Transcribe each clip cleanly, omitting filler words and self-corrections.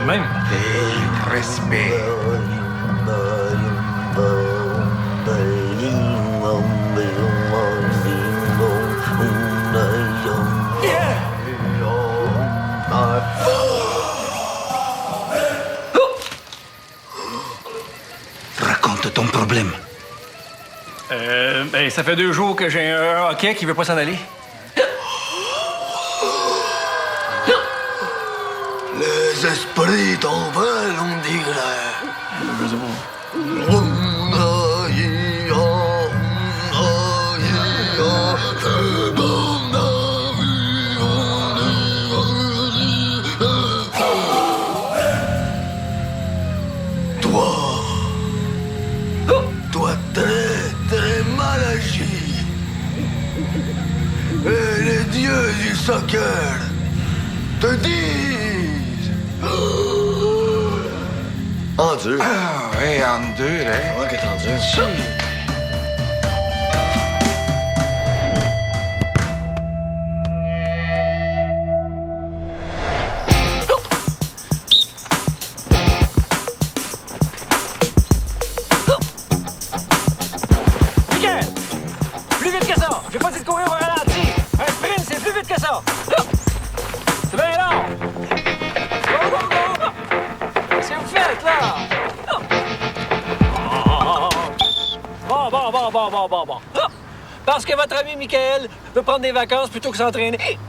même. Et respect. Raconte ton problème. Ben, ça fait 2 jours que j'ai un hockey qui veut pas s'en aller. Les esprits t'en veulent, on dirait. Je sais pas. Toi, très mal agi. Et les dieux du soccer te disent... En dur. Ah, ouais, en deux, hein? Ouais, qu'est-ce en dur? Michael! Plus vite que ça! J'ai pas dit de courir au ralenti! Un sprint, c'est plus vite que ça! C'est bien long! Go, go, go! Qu'est-ce que vous faites, là? Bon. Parce que votre ami Michael veut prendre des vacances plutôt que s'entraîner.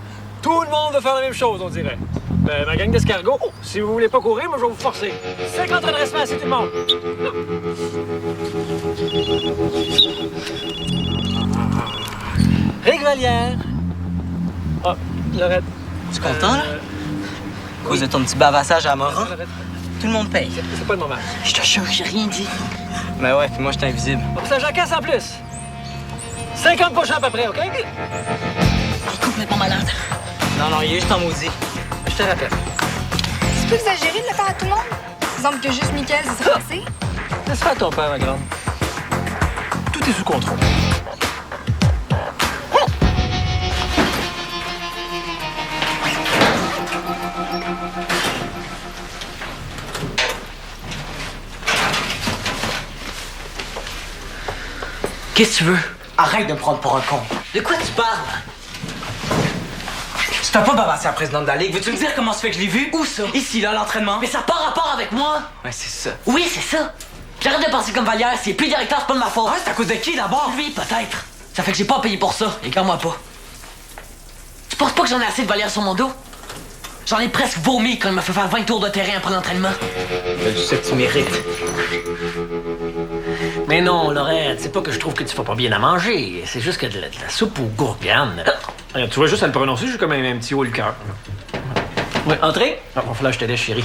Tout le monde veut faire la même chose, on dirait. Ma gang d'escargots, si vous voulez pas courir, moi, je vais vous forcer. 50 redressements, c'est tout le monde. Rick Vallière. Ah, Lorette. Tu es content, là? À cause de ton petit bavassage à Mora? Lorette, Tout le monde paye. c'est pas de normal. Je te jure, j'ai rien dit. Mais ouais, puis moi, j'étais invisible. Ça jacasse en plus. 50 push à peu près, OK? Il est complètement malade. Non, il est juste en maudit. Je te rappelle. C'est pas exagéré de le faire à tout le monde? Il semble que juste Mickaël s'est passé. Laisse faire ton père, ma grande. Tout est sous contrôle. Qu'est-ce que tu veux? Arrête de me prendre pour un con. De quoi tu parles? Tu t'as pas bavassé la présidente de la Ligue. Veux-tu me dire comment ça fait que je l'ai vu? Où ça? Ici, là, l'entraînement. Mais ça n'a pas rapport avec moi. Ouais, c'est ça. Oui, c'est ça. J'arrête de penser comme Vallière. S'il est plus directeur, c'est pas de ma faute. Ouais, c'est à cause de qui, d'abord? Lui, peut-être. Ça fait que j'ai pas payé pour ça. Écarte-moi pas. Tu penses pas que j'en ai assez de Vallière sur mon dos? J'en ai presque vomi quand il m'a fait faire 20 tours de terrain après l'entraînement. Je sais que tu mérites. Mais non, Laurette, c'est pas que je trouve que tu fais pas bien à manger. C'est juste que de la soupe aux gourganes. Tu vois juste à le prononcer, j'ai comme un petit haut le cœur. Oui, entrez. Ah, il va falloir que je t'aide, chérie.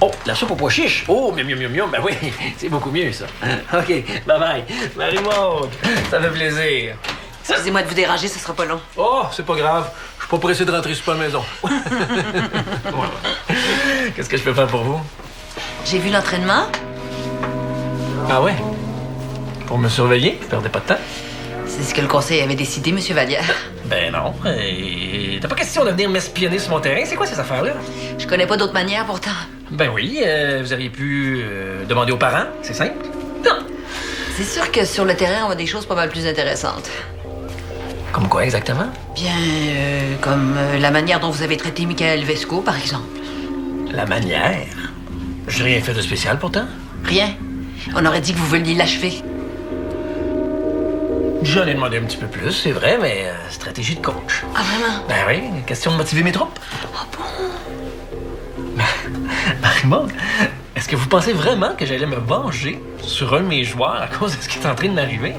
Oh, la soupe aux pois chiches. Oh, miam. Ben oui, c'est beaucoup mieux, ça. OK, bye-bye. Marie-Maude, ça fait plaisir. Excusez-moi de vous déranger, ce sera pas long. Oh, c'est pas grave. Je suis pas pressé de rentrer sur la maison. Qu'est-ce que je peux faire pour vous? J'ai vu l'entraînement. Ah ouais? Pour me surveiller? Perdez pas de temps. C'est ce que le conseil avait décidé, Monsieur Vallière. Ben non. T'as pas question de venir m'espionner sur mon terrain? C'est quoi ces affaires-là? Je connais pas d'autre manière, pourtant. Ben oui, vous auriez pu demander aux parents. C'est simple. Non. C'est sûr que sur le terrain, on voit des choses pas mal plus intéressantes. Comme quoi exactement? Bien, comme la manière dont vous avez traité Michael Vesco, par exemple. La manière? J'ai rien fait de spécial pourtant. Rien. On aurait dit que vous vouliez l'achever. J'en ai demandé un petit peu plus, c'est vrai, mais stratégie de coach. Ah, vraiment? Ben oui, question de motiver mes troupes. Ah bon? Marie-Maude, est-ce que vous pensez vraiment que j'allais me venger sur un de mes joueurs à cause de ce qui est en train de m'arriver?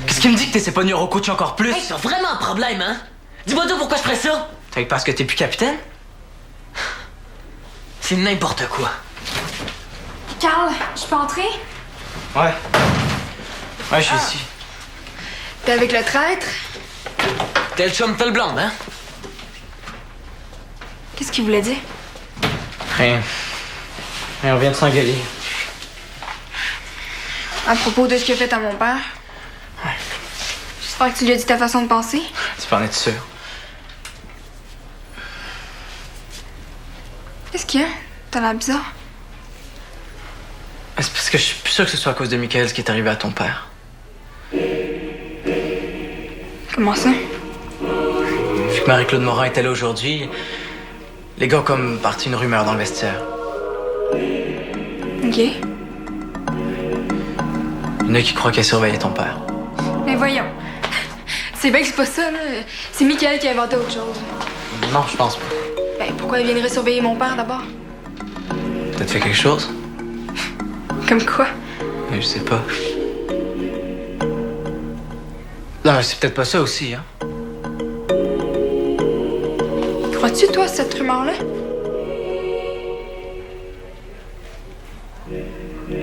Qu'est-ce qui me dit que t'essaies pas de recoacher encore plus? Hey, c'est vraiment un problème, hein? Dis-moi donc pourquoi je ferais ça? Peut-être parce que t'es plus capitaine? C'est n'importe quoi. Carl, je peux entrer? Ouais. Ouais, je suis ici. T'es avec le traître? T'es le chum tel blonde, hein? Qu'est-ce qu'il voulait dire? Rien. On vient de s'engueuler. À propos de ce qu'il a fait à mon père? Ouais. J'espère que tu lui as dit ta façon de penser. Tu peux en être sûr. Qu'est-ce qu'il y a? T'as l'air bizarre. C'est parce que je suis plus sûr que ce soit à cause de Michael ce qui est arrivé à ton père. Comment ça? Vu que Marie-Claude Morin était là aujourd'hui, les gars ont comme parti une rumeur dans le vestiaire. OK. Il y en a qui croient qu'elle surveillait ton père. Mais voyons. C'est bien que c'est pas ça, là. C'est Michael qui a inventé autre chose. Non, je pense pas. Ben, pourquoi il viendrait surveiller mon père d'abord? Peut-être fait quelque chose? Comme quoi? Mais je sais pas. Non, c'est peut-être pas ça aussi, hein. Crois-tu, toi, cette rumeur-là?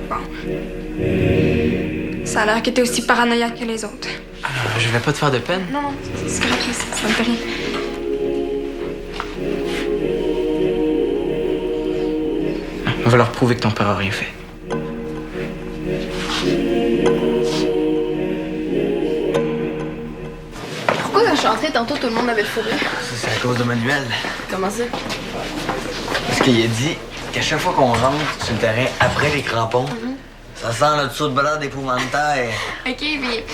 Bon. Ça a l'air que t'es aussi paranoïaque que les autres. Je vais pas te faire de peine. Non, c'est correct, ça me fait rien. On va leur prouver que ton père a rien fait. Pourquoi quand je suis entrée tantôt, tout le monde avait le fourré? C'est à cause de Manuel. Comment ça? Parce qu'il a dit qu'à chaque fois qu'on rentre sur le terrain après les crampons, ça sent le dessous de balade d'épouvantail. OK, mais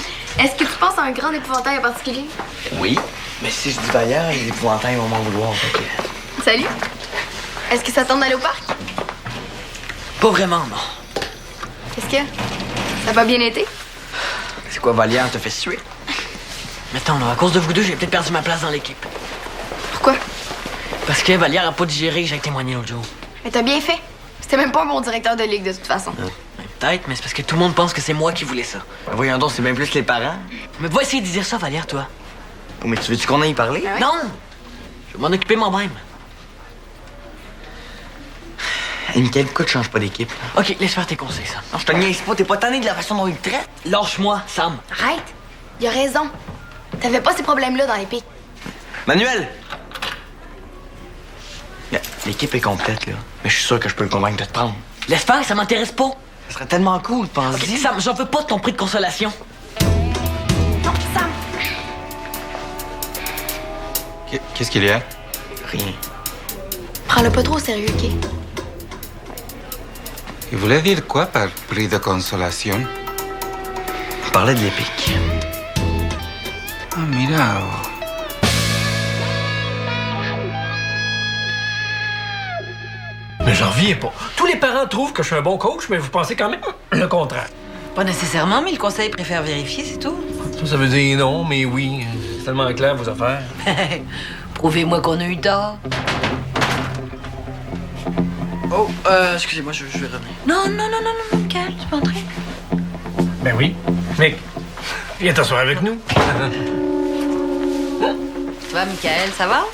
est-ce que tu penses à un grand épouvantail en particulier? Oui. Mais si je dis d'ailleurs, les épouvantails vont m'en vouloir. Fait que... Salut! Est-ce que ça tente d'aller au parc? Pas vraiment, non. Qu'est-ce que? Ça a pas bien été? C'est quoi, Valière te fait suer? Mais attends, là, à cause de vous deux, j'ai peut-être perdu ma place dans l'équipe. Pourquoi? Parce que Vallière a pas digéré que j'ai témoigné l'autre jour. Mais t'as bien fait. C'était même pas un bon directeur de ligue de toute façon. Peut-être, mais c'est parce que tout le monde pense que c'est moi qui voulais ça. Ben voyons donc, c'est bien plus les parents. Mais va essayer de dire ça, Vallière, toi. Oh, mais tu veux-tu qu'on aille y parler? Ah ouais? Non! Je vais m'en occuper moi-même. Hey, Michael, pourquoi tu changes pas d'équipe? Là? OK, laisse faire tes conseils, Sam. Non, je te niaise pas, t'es pas tanné de la façon dont il te traite? Lâche-moi, Sam. Arrête! Il a raison. T'avais pas ces problèmes-là dans les pics. Manuel! L'équipe est complète, là. Mais je suis sûr que je peux le convaincre de te prendre. Laisse faire, ça m'intéresse pas. Ça serait tellement cool, OK, pense-y. Sam, j'en veux pas de ton prix de consolation. Non, Sam! Qu'est-ce qu'il y a? Rien. Prends-le pas trop au sérieux, OK? Il voulait dire quoi par prix de consolation? On parlait de l'épique. Ah, mira. Mais j'en reviens pas. Tous les parents trouvent que je suis un bon coach, mais vous pensez quand même le contraire. Pas nécessairement, mais le conseil préfère vérifier, c'est tout. Ça veut dire non, mais oui. C'est tellement clair, vos affaires. Prouvez-moi qu'on a eu tort. Oh, excusez-moi, je vais revenir. Non, Michael, tu peux entrer. Ben oui. Nick, viens t'asseoir avec nous. Ça va, Michael, ça va?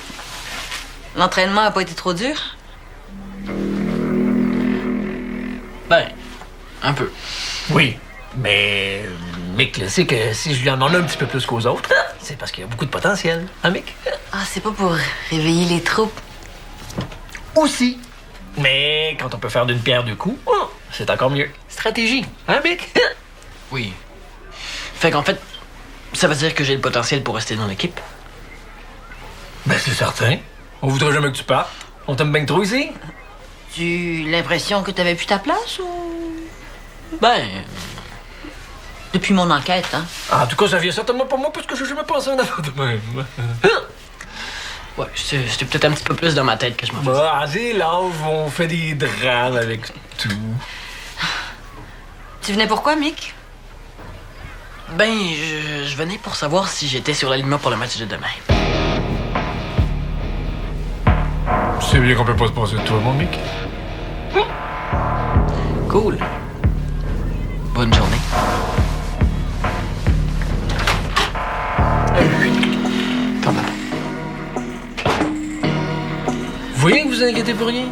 L'entraînement a pas été trop dur? Ben, un peu. Oui, mais Mick le sait que si je lui en donne un petit peu plus qu'aux autres, c'est parce qu'il y a beaucoup de potentiel. Hein, Mick? Ah, c'est pas pour réveiller les troupes. Aussi. Mais quand on peut faire d'une pierre deux coups, c'est encore mieux. Stratégie, hein, Mick? Oui. Fait qu'en fait, ça veut dire que j'ai le potentiel pour rester dans l'équipe. Ben, c'est certain. On voudrait jamais que tu partes. On t'aime bien trop ici. Tu l'impression que t'avais plus ta place ou. Ben, Depuis mon enquête, hein? En tout cas, ça vient certainement pas moi parce que j'ai jamais pensé en affaire de même. ouais, c'était peut-être un petit peu plus dans ma tête que je m'en faisais. Bah, c'est l'âge, on fait des drames avec tout. Tu venais pourquoi, Mick? Ben, je venais pour savoir si j'étais sur l'alignement pour le match de demain. C'est bien qu'on peut pas se passer de toi, mon Mick. Cool. Bonne journée. T'en vas. Vous voyez que vous inquiétez pour rien?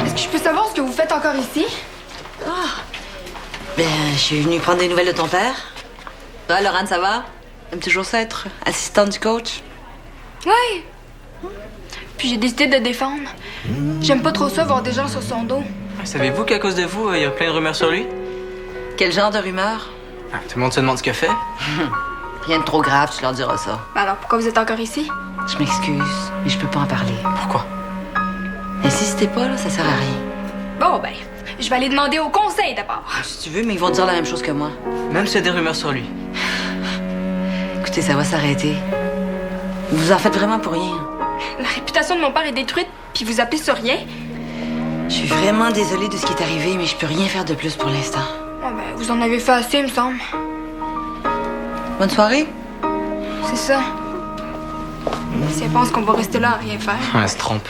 Est-ce que je peux savoir ce que vous faites encore ici? Ben, je suis venue prendre des nouvelles de ton père. Toi, Laurent, ça va? T'aimes toujours ça, être assistante du coach? Ouais. Puis j'ai décidé de défendre. J'aime pas trop ça, voir des gens sur son dos. Savez-vous qu'à cause de vous, il y a plein de rumeurs sur lui? Quel genre de rumeur? Tout le monde se demande ce qu'elle fait. Rien de trop grave, tu leur diras ça. Ben alors, pourquoi vous êtes encore ici? Je m'excuse, mais je peux pas en parler. Pourquoi? Insistez pas, là, ça sert à rien. Bon, ben, je vais aller demander au conseil d'abord. Si tu veux, mais ils vont dire la même chose que moi. Même s'il y a des rumeurs sur lui. Écoutez, ça va s'arrêter. Vous en faites vraiment pour rien. La réputation de mon père est détruite, puis vous appelez sur rien? Je suis vraiment désolée de ce qui est arrivé, mais je peux rien faire de plus pour l'instant. Ouais, ben, vous en avez fait assez, me semble. Bonne soirée. C'est ça. Si elle pense qu'on va rester là à rien faire. Elle se trompe.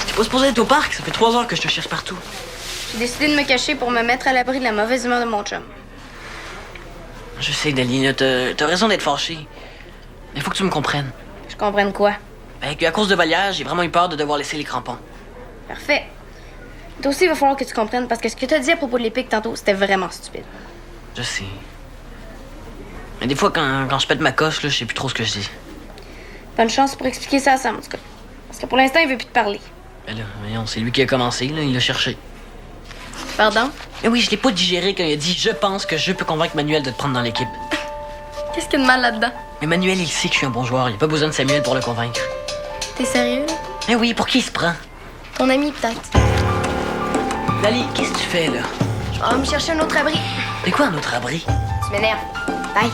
T'es pas supposé être au parc, ça fait 3 heures que je te cherche partout. J'ai décidé de me cacher pour me mettre à l'abri de la mauvaise humeur de mon chum. Je sais, Deline, t'as raison d'être fâchée. Mais faut que tu me comprennes. Je comprenne quoi? Ben, qu'à cause de Vallière, j'ai vraiment eu peur de devoir laisser les crampons. Parfait. Toi aussi, il va falloir que tu comprennes parce que ce que t'as dit à propos de l'épique tantôt, c'était vraiment stupide. Je sais. Mais des fois, quand je pète ma coche, là, je sais plus trop ce que je dis. Bonne chance pour expliquer ça à Sam, en tout cas. Parce que pour l'instant, il veut plus te parler. Ben là, voyons, c'est lui qui a commencé, là, il l'a cherché. Pardon? Mais oui, je l'ai pas digéré quand il a dit « Je pense que je peux convaincre Manuel de te prendre dans l'équipe. » Qu'est-ce qu'il y a de mal là-dedans? Mais Manuel, il sait que je suis un bon joueur, il a pas besoin de Samuel pour le convaincre. T'es sérieux, là? Mais oui, pour qui il se prend? Ton ami, peut-être. Lali, qu'est-ce que tu fais, là? Je vais me chercher un autre abri. C'est quoi un autre abri? Tu m'énerves. Bye.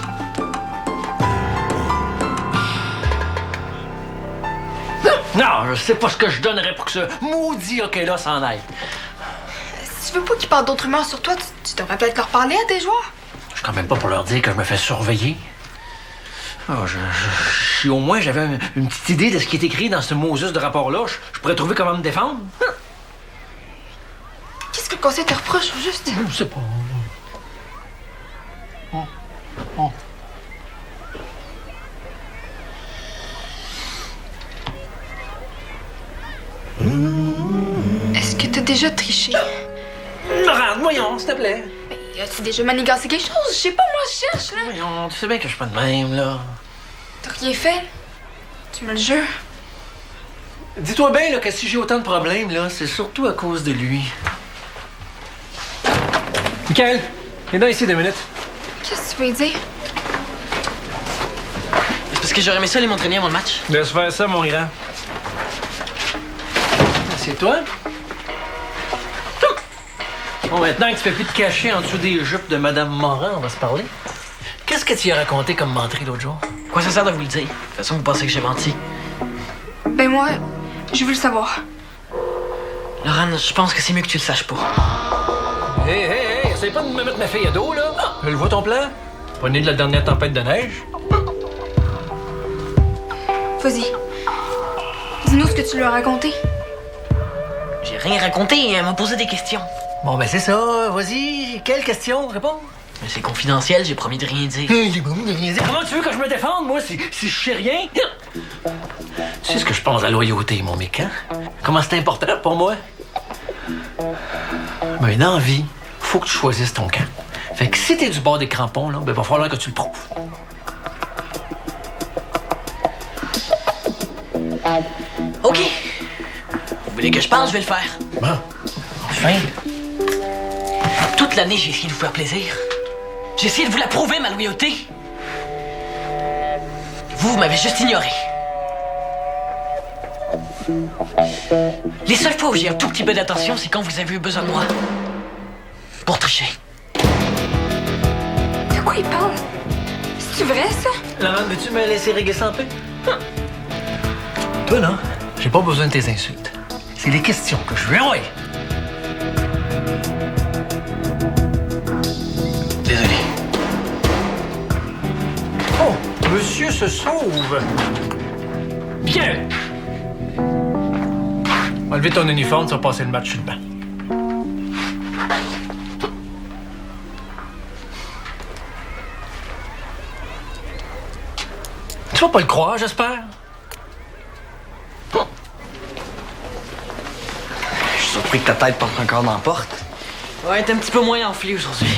Non, je sais pas ce que je donnerais pour que ce maudit hockey-là s'en aille. Si tu veux pas qu'ils parlent d'autres rumeurs sur toi, tu devrais peut-être leur parler à tes joueurs. Je suis quand même pas pour leur dire que je me fais surveiller. Ah, si au moins j'avais une petite idée de ce qui est écrit dans ce Moses de rapport-là, je pourrais trouver comment me défendre. Qu'est-ce que le conseil te reproche, au juste? Je sais pas. Est-ce que t'as déjà triché? Laurent, voyons, s'il te plaît. Mais as-tu déjà manigancé quelque chose? Je sais pas, moi, je cherche, là. Voyons, tu sais bien que je suis pas de même, là. T'as rien fait? Tu me le jures? Dis-toi bien là, que si j'ai autant de problèmes, là, c'est surtout à cause de lui. Michael, viens donc ici 2 minutes. Qu'est-ce que tu veux dire? C'est parce que j'aurais aimé ça aller m'entraîner avant le match. Laisse faire ça, mon Iran. Assieds-toi. Bon, maintenant que tu fais plus te cacher en dessous des jupes de Madame Morin, on va se parler. Qu'est-ce que tu y as raconté comme menterie l'autre jour? Quoi ça sert de vous le dire? De toute façon, vous pensez que j'ai menti. Ben moi, je veux le savoir. Laurent, je pense que c'est mieux que tu le saches pas. Hey, essaye pas de me mettre ma fille à dos, là. Je le vois ton plan? Pas né de la dernière tempête de neige? Vas-y. Dis-nous ce que tu lui as raconté. J'ai rien raconté, elle m'a posé des questions. Bon, ben c'est ça. Vas-y. Quelle question? Réponds. Mais c'est confidentiel, j'ai promis de rien dire. J'ai promis de rien dire. Comment tu veux que je me défende, moi, si je sais rien? Tu sais ce que je pense à la loyauté, mon mec, hein? Comment c'est important pour moi? Ben, dans la vie, faut que tu choisisses ton camp. Fait que si t'es du bord des crampons, là, ben, va falloir que tu le prouves. OK. Vous voulez que je parle, je vais le faire. Bon, enfin. Toute l'année, j'ai essayé de vous faire plaisir. J'ai essayé de vous la prouver, ma loyauté. Vous m'avez juste ignoré. Les seules fois où j'ai un tout petit peu d'attention, c'est quand vous avez eu besoin de moi. Pour tricher. De quoi il parle? C'est vrai, ça? Laurent, veux-tu me laisser régler ça en paix? Toi, là, j'ai pas besoin de tes insultes. C'est les questions que je veux. Ouais. Désolé. Oh, monsieur se sauve. Bien. Enlevez ton uniforme, tu vas passer le match sur le banc. Tu vas pas le croire, j'espère? Je suis surpris que ta tête porte encore dans la porte. Ouais, t'es un petit peu moins enflé aujourd'hui.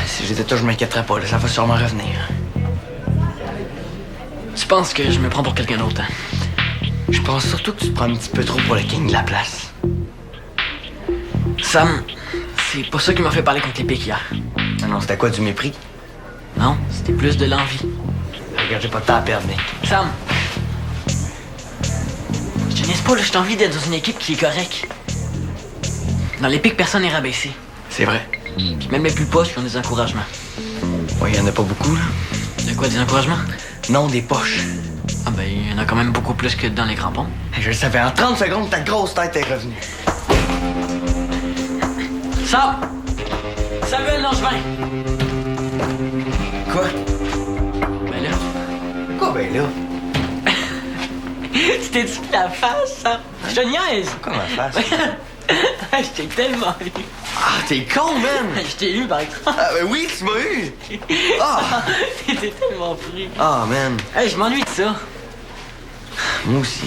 Si j'étais toi, je m'inquiéterais pas. Là, ça va sûrement revenir. Tu penses que je me prends pour quelqu'un d'autre, hein? Je pense surtout que tu te prends un petit peu trop pour le king de la place. Sam, c'est pas ça qui m'a fait parler contre les pics hier. Ah non, c'était quoi, du mépris? Non, c'était plus de l'envie. Regarde, j'ai pas de temps à perdre, Nick. Sam! Je te niaise pas, là, j'ai envie d'être dans une équipe qui est correcte. Dans les pics, personne n'est rabaissé. C'est vrai. Puis même les plus poches, ils ont des encouragements. Ouais, y en a pas beaucoup, là. De quoi, des encouragements? Non, des poches. Ah ben, il y en a quand même beaucoup plus que dans les crampons. Je le savais, en 30 secondes, ta grosse tête est revenue. Sam! Samuel Langevin! Quoi? Ben là... Quoi, ben là? Tu t'es dit la face, Sam? Je te niaise! Quoi, ma face? Je t'ai tellement eu. Ah, t'es con, man! Je t'ai eu, par exemple. Ah, ben oui, tu m'as eu! Ah! T'étais tellement pris. Ah, man. Hey, je m'ennuie de ça. Moi aussi.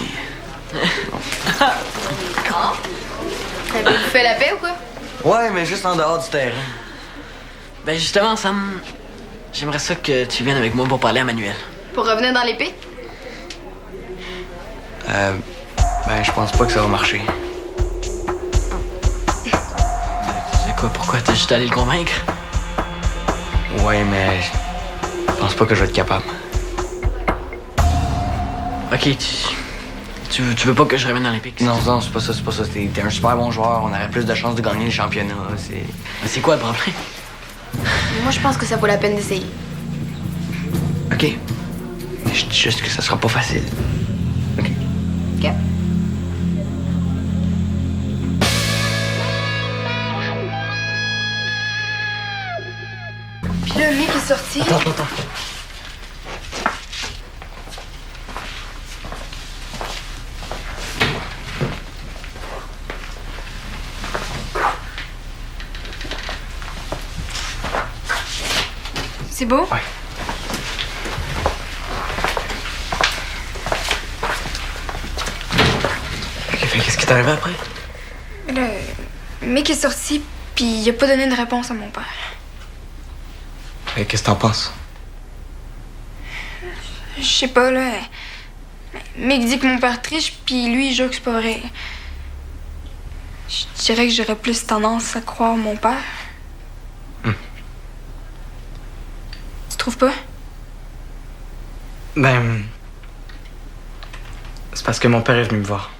T'avais fait la paix ou quoi? Ouais, mais juste en dehors du terrain. Ben justement, Sam, j'aimerais ça que tu viennes avec moi pour parler à Manuel. Pour revenir dans l'épée? Ben, je pense pas que ça va marcher. Tu sais quoi, pourquoi t'es juste allé le convaincre? Ouais, mais je pense pas que je vais être capable. Ok, tu veux pas que je revienne dans les pics? Non, non, c'est pas ça, c'est pas ça. T'es un super bon joueur, on aurait plus de chances de gagner le championnat. C'est quoi le problème? Moi, je pense que ça vaut la peine d'essayer. Ok. Mais je dis juste que ça sera pas facile. Ok. OK. Puis là, le mec est sorti. Attends. C'est beau? Ouais. Ok, fait qu'est-ce qui t'est arrivé après? Le mec est sorti, puis il a pas donné de réponse à mon père. Et qu'est-ce que t'en penses? Je sais pas, là. Mick dit que mon père triche, puis lui, il jure que c'est pas vrai. Je dirais que j'aurais plus tendance à croire mon père. Tu trouves pas? Ben. C'est parce que mon père est venu me voir.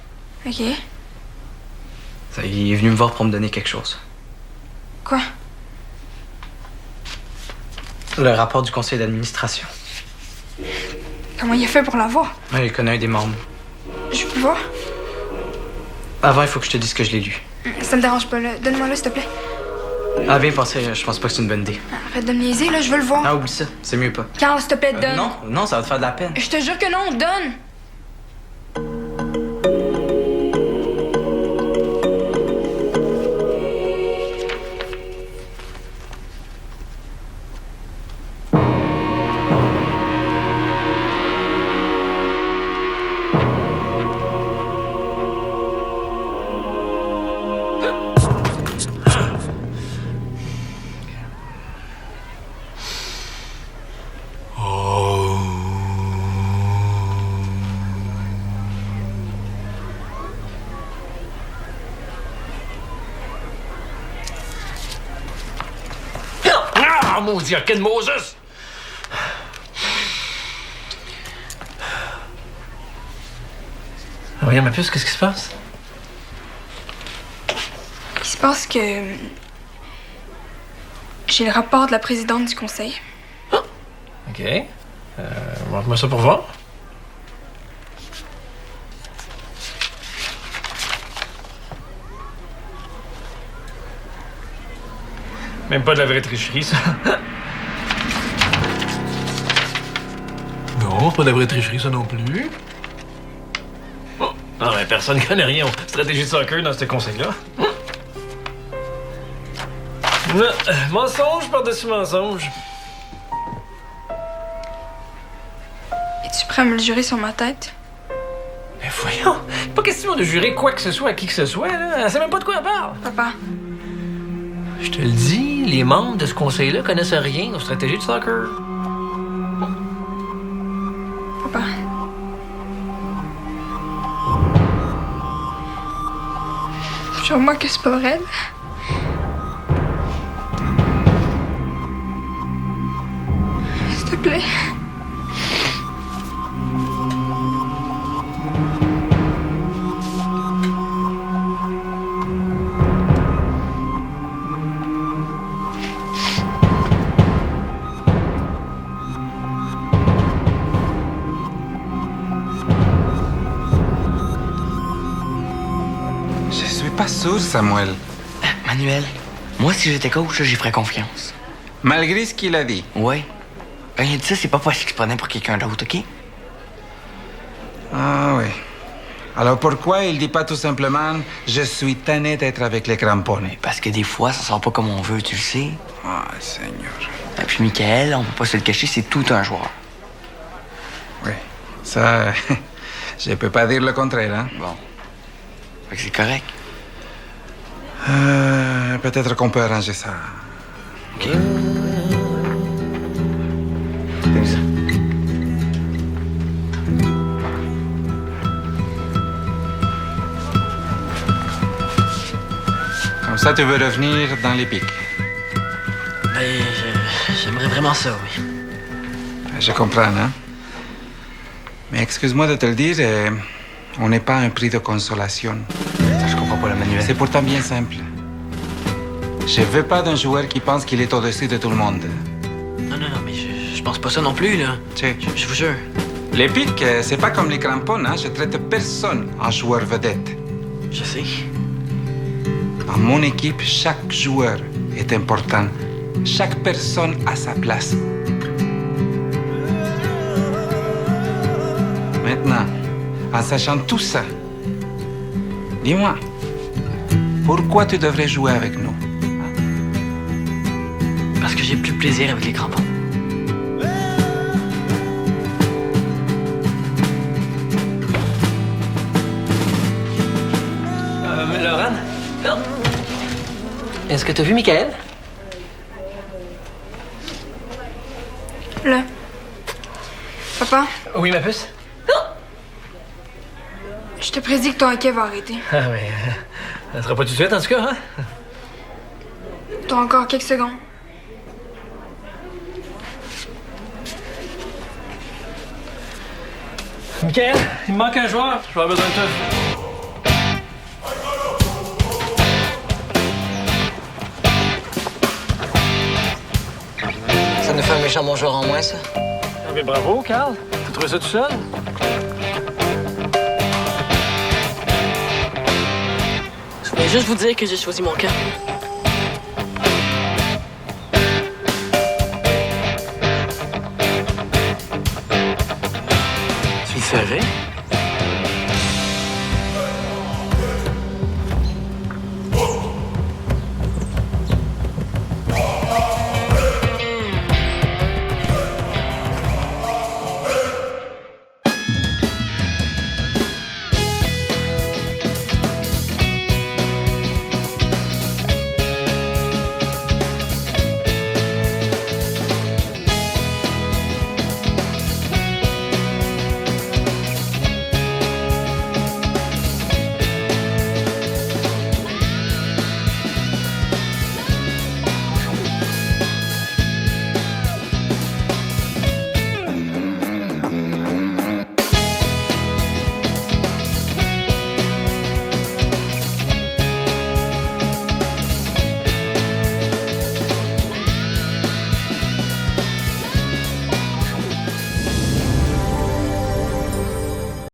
OK. Il est venu me voir pour me donner quelque chose. Quoi? Le rapport du conseil d'administration. Comment il a fait pour l'avoir? Ouais, il connaît un des membres. Je peux voir? Avant, il faut que je te dise que je l'ai lu. Ça me dérange pas, là. Donne-moi là, s'il te plaît. Ah, bien pensé, je pense pas que c'est une bonne idée. Arrête de me niaiser, là, je veux le voir. Ah, oublie ça, c'est mieux pas. Carl, s'il te plaît, donne. Non, ça va te faire de la peine. Je te jure que non, donne. Ah, maudit, quel Moses! Regarde ma puce, qu'est-ce qui se passe? Il se passe que. J'ai le rapport de la présidente du conseil. OK. Montre-moi ça pour voir. Même pas de la vraie tricherie, ça. Non, pas de la vraie tricherie, ça non plus. Oh. Non, mais personne connaît rien aux stratégies de soccer dans ce conseil-là. Mensonge par-dessus mensonge. Es-tu prêt à me le jurer sur ma tête? Mais voyons, pas question de jurer quoi que ce soit à qui que ce soit, là. Elle sait même pas de quoi elle parle. Papa, Je te le dis, les membres de ce conseil-là connaissent rien aux stratégies de soccer. Papa. Jure-moi que c'est pas vrai. S'il te plaît. Je suis pas sûr, Samuel. Manuel, moi, si j'étais coach, j'y ferais confiance. Malgré ce qu'il a dit. Ouais. Quand il a dit ça, c'est pas parce qu'il se prenait pour quelqu'un d'autre, OK? Ah oui. Alors pourquoi il dit pas tout simplement « Je suis tanné d'être avec les crampons » Parce que des fois, ça sort pas comme on veut, tu le sais. Ah, Seigneur. Et puis Michael, on peut pas se le cacher, c'est tout un joueur. Oui, ça, je peux pas dire le contraire, hein? Bon. Fait que c'est correct. Peut-être qu'on peut arranger ça. OK. Comme ça. Comme ça, tu veux revenir dans les pics. Ben, j'aimerais vraiment ça, oui. Je comprends, hein? Mais excuse-moi de te le dire, on n'est pas un prix de consolation. Ça, je comprends pas, le Manuel. C'est pourtant bien simple. Je veux pas d'un joueur qui pense qu'il est au-dessus de tout le monde. Non, mais je pense pas ça non plus, là. Tu sais, Je vous jure. les pics, c'est pas comme les crampons, hein? Je traite personne en joueur vedette. Je sais. Dans mon équipe, chaque joueur est important. Chaque personne a sa place. Maintenant, en sachant tout ça, dis-moi, pourquoi tu devrais jouer avec nous? Parce que j'ai plus de plaisir avec les crampons. Laurent? Est-ce que t'as vu Michael? Là. Papa, Oui, ma puce? je te prédis que ton hockey va arrêter. Ah oui. Ça sera pas tout de suite, en tout cas, hein? T'as encore quelques secondes. Michael, il me manque un joueur. Je vais avoir besoin de toi. Ça nous fait un méchant bon joueur en moins, ça. Ah, mais bravo, Carl. T'as trouvé ça tout seul? Je voulais juste vous dire que j'ai choisi mon camp.